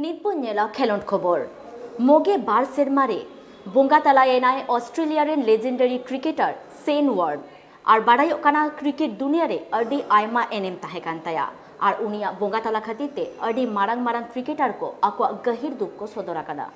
नितपुन्यला खेलोंड खबर मोगे बार सेरमारे बोंगा तलायेनाय ऑस्ट्रेलिया रेन लेजेंडरी क्रिकेटर सेन वार्न और बाड़ायोग काना क्रिकेट दुनिया रे अडी आयमा एनेम ताहे कान ताया और उनिया बोंगा तला खातीरते अडी मारांग मारांग क्रिकेटर को आकवा गहिर दुख को सदर आकादा।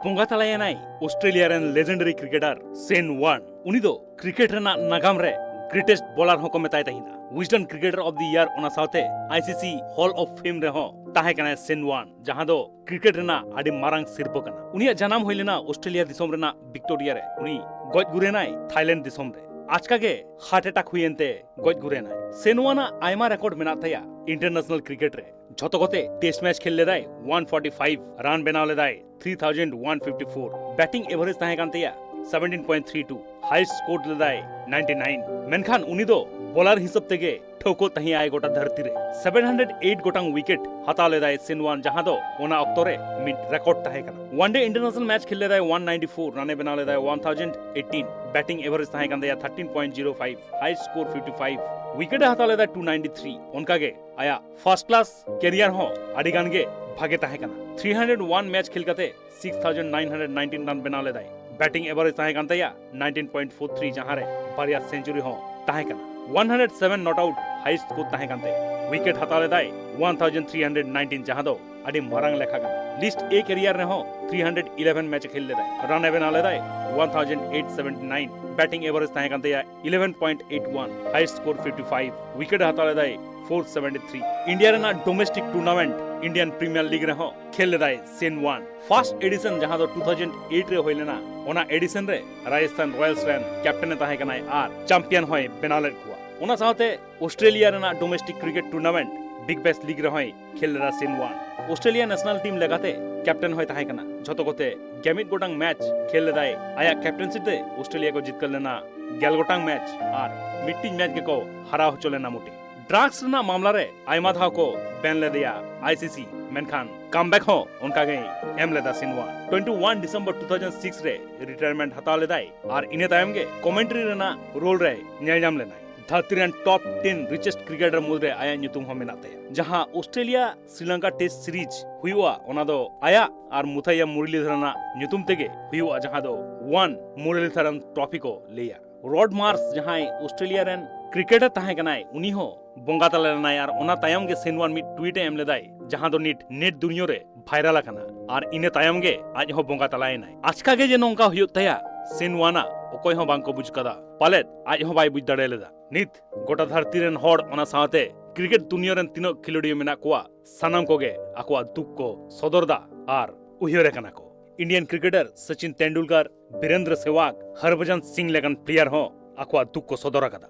बोंगा तलायेनाय ऑस्ट्रेलिया रेन लेजेंडरी क्रिकेटर सेन वार्न उनी दो क्रिकेट रेना नागाम रे ग्रेटेस्ट बॉलर होको मेताय तहिना Wisden cricketer of the year ओना साथे आईसीसी हॉल ऑफ फेम रे हो ताहे कना सेन वार्न जहां दो क्रिकेट रेना आडी मारांग सिरपो कना उनिया जनाम होइलेना ऑस्ट्रेलिया दिसोम रेना विक्टोरिया रे उनी गज गुरेनाय थाईलैंड दिसोम रे आजका गे हार्ट अटैक हुयेनते गज गुरेनाय सेन वार्न आयमा रिकॉर्ड मेना तया इंटरनेशनल क्रिकेट रे झतो कोते टेस्ट मैच खेल लेदाय 145 रन बनाव लेदाय 3154 बैटिंग एवरेज ताहे कांतेया 17.32 हाईएस्ट स्कोर लेदाय 99 मेनखान उनी दो बॉलर हिसाब तेगे ठोको तही आए गोटा धरती रे 708 गोटांग विकेट हता लेदाय सेन वार्न जहां दो ओना अक्तोरे मिड रिकॉर्ड ताहे कना वनडे इंटरनेशनल मैच खेल लेदाय 194 रन बनाव लेदाय 1018 बैटिंग एवरेज ताहे कांतेया 13.05 हाईएस्ट स्कोर 55 विकेट हता लेदाय 293 उनका गे आया फर्स्ट क्लास कैरियर हो आडिगान गे भागे ताहे कना 301 मैच खेल कते 6919 रन बनाव लेदाय बैटिंग एवरेज ताहे कांतेया 19.43 जहां रे बारिया सेंचुरी हो ताहे कना 107 नॉट आउट हाईएस्ट स्कोर ताहे कांते विकेट हता लेदाय 1319 जहां दो आडी मारांग लेखा कना लिस्ट ए कैरियर रे हो 311 मैच खेल लेदाय रन बनाव लेदाय 1879 बैटिंग एवरेज ताहे कांतेया 11.81 हाईएस्ट स्कोर 55 विकेट हता लेदाय 473 इंडिया रेना domestic tournament Indian premier league रे हो खेल लेदाय सेन वार्न फर्स्ट एडिशन जहां दो 2008 रे होइलेना ओना एडिशन रे राजस्थान रॉयल्स रेन कैप्टन ताहे कनाय आर चैंपियन होय बेनालेट कुआ ओना साथे ऑस्ट्रेलिया रेना domestic cricket tournament Big Bash League रे होय खेल लेदा Shane Warne Australia national team लेगाते कैप्टन होय ताहे कना झतो कोते गेमिट गोटांग मैच खेल लेदाय आया कैप्टनसी ते ऑस्ट्रेलिया को जीत कर लेना गेल गोटांग मैच और मिट्टी मैच के को हरा हो चलेना मोटी ड्रग्स ना मामला रे आयमा था को बैन ले दिया आईसीसी मेनखान कमबैक हो उनका गई एम लेदा सेन वार्न 21 दिसंबर 2006 रे रिटायरमेंट हता लेदाय और इने तायम गे कमेंट्री रेना रोल रे नेलजाम लेनाय धरती रेन टॉप 10 रिचेस्ट क्रिकेटर मुद्रे आया ᱧᱩᱛᱩᱢ हो मेनाते जहां ऑस्ट्रेलिया श्रीलंका टेस्ट सीरीज हुआ ओना दो आया और मुथैया मुरलीधरना ᱧᱩᱛᱩᱢ तेगे हुआ जहां दो 1 मुरलीधरन ट्रॉफी को लेया रॉड मार्स जहां ऑस्ट्रेलिया रेन क्रिकेटर ताहे कनाय उनी हो बोंगा तलायनाय और ओना तायम गे सेन वार्न मिड ट्वीट एम लेदाय जहां दो नेट दुनिया रे भाइरल आकना और इने तायम गे आज हो बोंगा तलायनाय आजका गे जे नोंका हुयो तया सेन वार्न ओकोय हो बांको बुझ कदा पालेट आज हो बाय बुझ दाड़े लेदा नित गोटा धरती रेन होड़ ओना साथे क्रिकेट दुनिया रेन तीनो खिलोडियो मेना कोआ सनम कोगे आकोआ दुख को सदरदा और उहियोरे कना को इंडियन क्रिकेटर सचिन तेंदुलकर वीरेंद्र सहवाग हरभजन सिंह लेगन प्लेयर हो आकोआ दुख को सदर कदा।